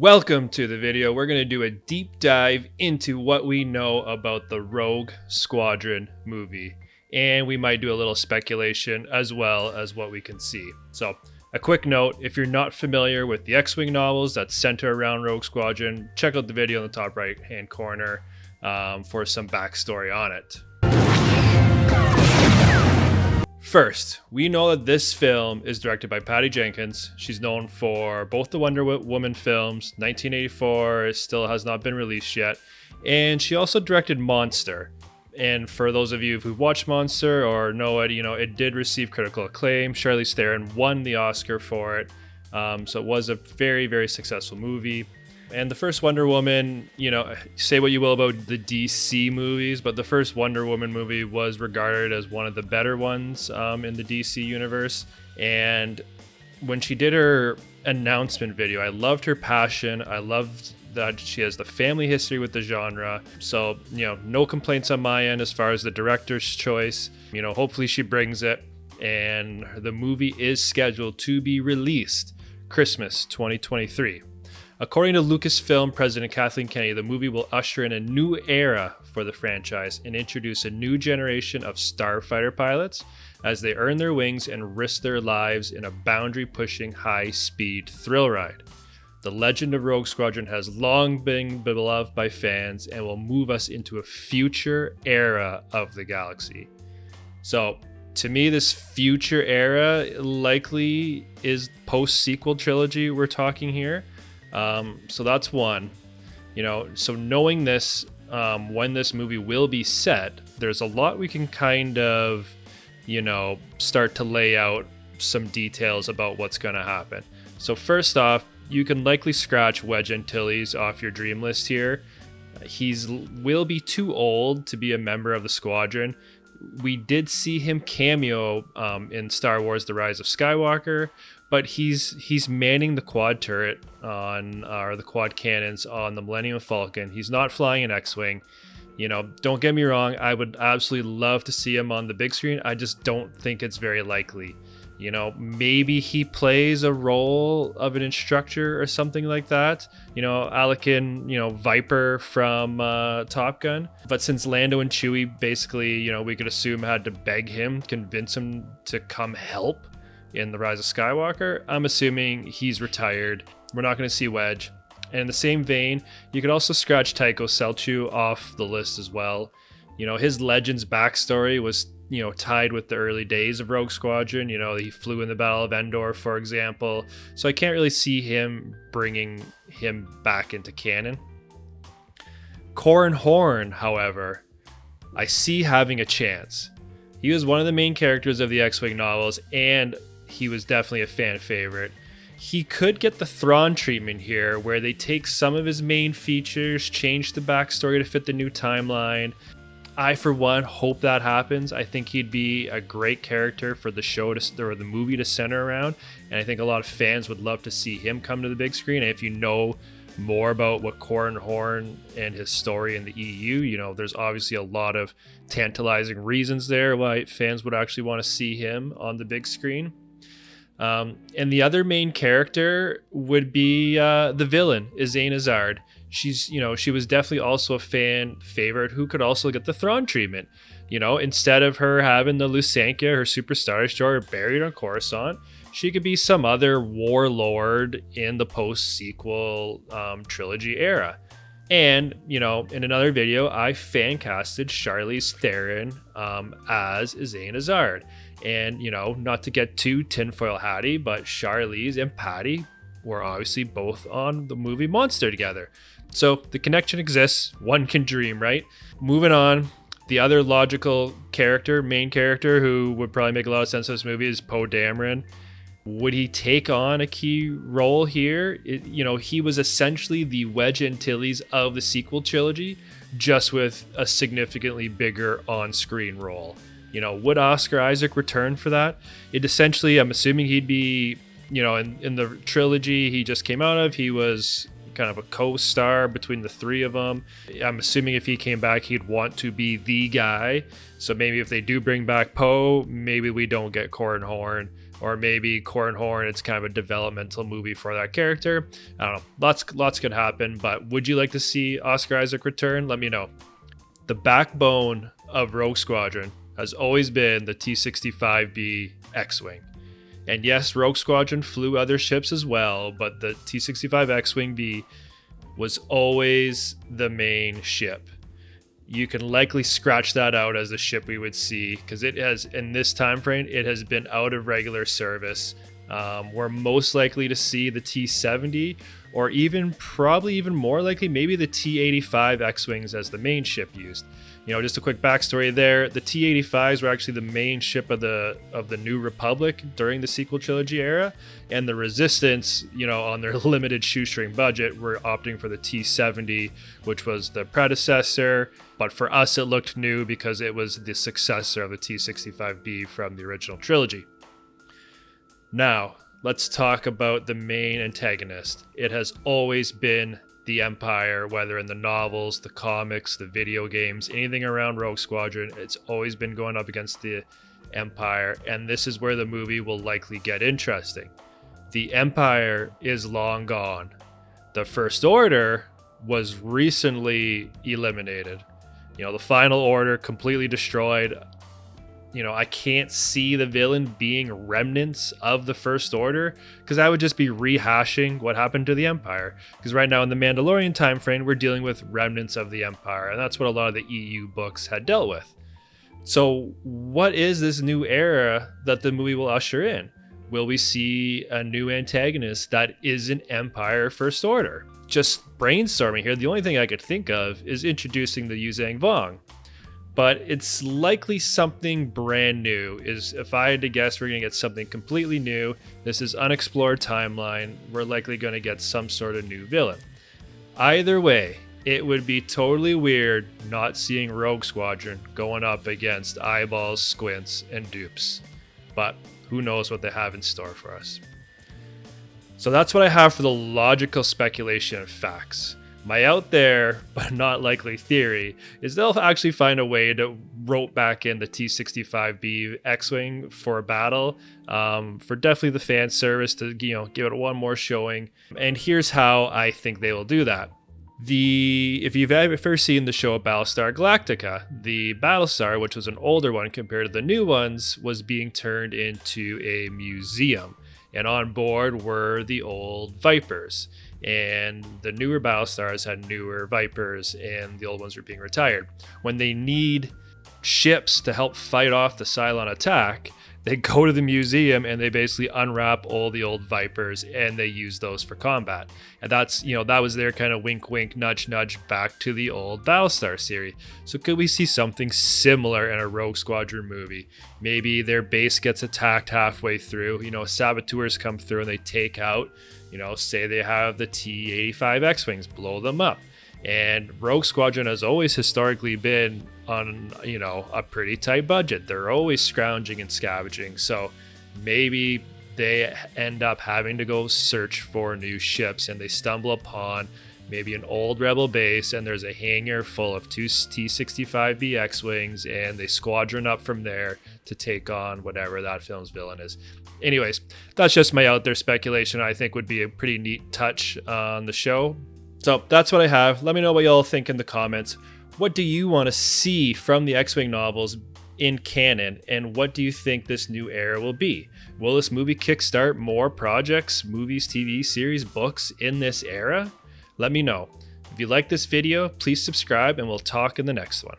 Welcome to the video. We're going to do a deep dive into what we know about the Rogue Squadron movie. And we might do a little speculation as well as what we can see. So a quick note, if you're not familiar with the X-Wing novels that center around Rogue Squadron, check out the video in the top right hand corner for some backstory on it. First, we know that this film is directed by Patty Jenkins. She's known for both the Wonder Woman films, 1984 still has not been released yet, and she also directed Monster. And for those of you who've watched Monster or know it, it did receive critical acclaim. Charlize Theron won the Oscar for it, so it was a very, very successful movie. And the first Wonder Woman, say what you will about the DC movies, but the first Wonder Woman movie was regarded as one of the better ones in the DC universe. And when she did her announcement video, I loved her passion. I loved that she has the family history with the genre. So, no complaints on my end as far as the director's choice. Hopefully she brings it. And the movie is scheduled to be released Christmas 2023. According to Lucasfilm President Kathleen Kennedy, the movie will usher in a new era for the franchise and introduce a new generation of starfighter pilots as they earn their wings and risk their lives in a boundary-pushing, high-speed thrill ride. The legend of Rogue Squadron has long been beloved by fans and will move us into a future era of the galaxy. So, to me, this future era likely is post-sequel trilogy we're talking here. So that's one, so knowing this, when this movie will be set, there's a lot we can kind of, start to lay out some details about what's going to happen. So first off, you can likely scratch Wedge Antilles off your dream list here. Will be too old to be a member of the squadron. We did see him cameo in Star Wars: The Rise of Skywalker, but he's manning the quad turret or the quad cannons on the Millennium Falcon. He's not flying an X-Wing. Don't get me wrong, I would absolutely love to see him on the big screen. I just don't think it's very likely. Maybe he plays a role of an instructor or something like that. Anakin, Viper from Top Gun. But since Lando and Chewie basically, we could assume had to beg him, convince him to come help in The Rise of Skywalker, I'm assuming he's retired. We're not going to see Wedge. And in the same vein, you could also scratch Tycho Selchu off the list as well. His Legends backstory was tied with the early days of Rogue Squadron. He flew in the Battle of Endor, for example. So I can't really see him bringing him back into canon. Corran Horn, however, I see having a chance. He was one of the main characters of the X-Wing novels, and he was definitely a fan favorite. He could get the Thrawn treatment here, where they take some of his main features, change the backstory to fit the new timeline. I, for one, hope that happens. I think he'd be a great character for the show or the movie to center around, and I think a lot of fans would love to see him come to the big screen. And if you know more about what Corran Horn and his story in the EU, there's obviously a lot of tantalizing reasons there why fans would actually want to see him on the big screen. And the other main character would be the villain, Izane Azard. She was definitely also a fan favorite who could also get the Thrawn treatment. Instead of her having the Lusanka, her Super Star Destroyer, buried on Coruscant, she could be some other warlord in the post-sequel trilogy era. And, in another video, I fan casted Charlize Theron as Izane Azard. And, not to get too tinfoil hatty, but Charlize and Patty were obviously both on the movie Monster together. So the connection exists. One can dream, right? Moving on, the other logical main character who would probably make a lot of sense in this movie is Poe Dameron. Would he take on a key role here? He was essentially the Wedge Antilles of the sequel trilogy, just with a significantly bigger on-screen role. Would Oscar Isaac return for that? I'm assuming he'd be, in the trilogy he just came out of, he was kind of a co-star between the three of them. I'm assuming if he came back, he'd want to be the guy. So maybe if they do bring back Poe, maybe we don't get Corran Horn. or maybe Corran Horn, it's kind of a developmental movie for that character. I don't know. Lots could happen, but would you like to see Oscar Isaac return? Let me know. The backbone of Rogue Squadron has always been the T-65B X-Wing. And yes, Rogue Squadron flew other ships as well, but the T-65 X-Wing B was always the main ship. You can likely scratch that out as a ship we would see, because it has, in this time frame, it has been out of regular service. We're most likely to see the T-70, or probably even more likely, maybe the T-85 X-Wings as the main ship used. Just a quick backstory there. The T-85s were actually the main ship of the New Republic during the sequel trilogy era, and the Resistance, on their limited shoestring budget, were opting for the T-70, which was the predecessor. But for us, it looked new because it was the successor of the T-65B from the original trilogy. Now, let's talk about the main antagonist. It has always been the Empire, whether in the novels, the comics, the video games, anything around Rogue Squadron, it's always been going up against the Empire, and this is where the movie will likely get interesting. The Empire is long gone. The First Order was recently eliminated. The Final Order completely destroyed. I can't see the villain being remnants of the First Order, because that would just be rehashing what happened to the Empire. Because right now in the Mandalorian time frame, we're dealing with remnants of the Empire, and that's what a lot of the EU books had dealt with. So what is this new era that the movie will usher in? Will we see a new antagonist that isn't Empire First Order? Just brainstorming here, the only thing I could think of is introducing the Yuzang Vong. But it's likely something brand new. If I had to guess, we're going to get something completely new. This is unexplored timeline. We're likely going to get some sort of new villain. Either way, it would be totally weird not seeing Rogue Squadron going up against Eyeballs, Squints, and Dupes. But who knows what they have in store for us. So that's what I have for the logical speculation and facts. My out there, but not likely theory, is they'll actually find a way to rope back in the T-65B X-Wing for a battle, for definitely the fan service to give it one more showing. And here's how I think they will do that. If you've ever seen the show Battlestar Galactica, the Battlestar, which was an older one compared to the new ones, was being turned into a museum. And on board were the old Vipers. And the newer Battlestars had newer Vipers, and the old ones were being retired. When they need ships to help fight off the Cylon attack, they go to the museum and they basically unwrap all the old Vipers, and they use those for combat. And that's, that was their kind of wink, wink, nudge, nudge back to the old Battlestar series. So could we see something similar in a Rogue Squadron movie? Maybe their base gets attacked halfway through, saboteurs come through and they take out, say they have the T-85 X-Wings, blow them up. And Rogue Squadron has always historically been on, a pretty tight budget. They're always scrounging and scavenging. So maybe they end up having to go search for new ships, and they stumble upon maybe an old Rebel base, and there's a hangar full of two T-65B X-Wings, and they squadron up from there to take on whatever that film's villain is. Anyways, that's just my out there speculation. I think would be a pretty neat touch on the show. So that's what I have. Let me know what y'all think in the comments. What do you want to see from the X-Wing novels in canon, and what do you think this new era will be? Will this movie kickstart more projects, movies, TV series, books in this era? Let me know. If you like this video, please subscribe, and we'll talk in the next one.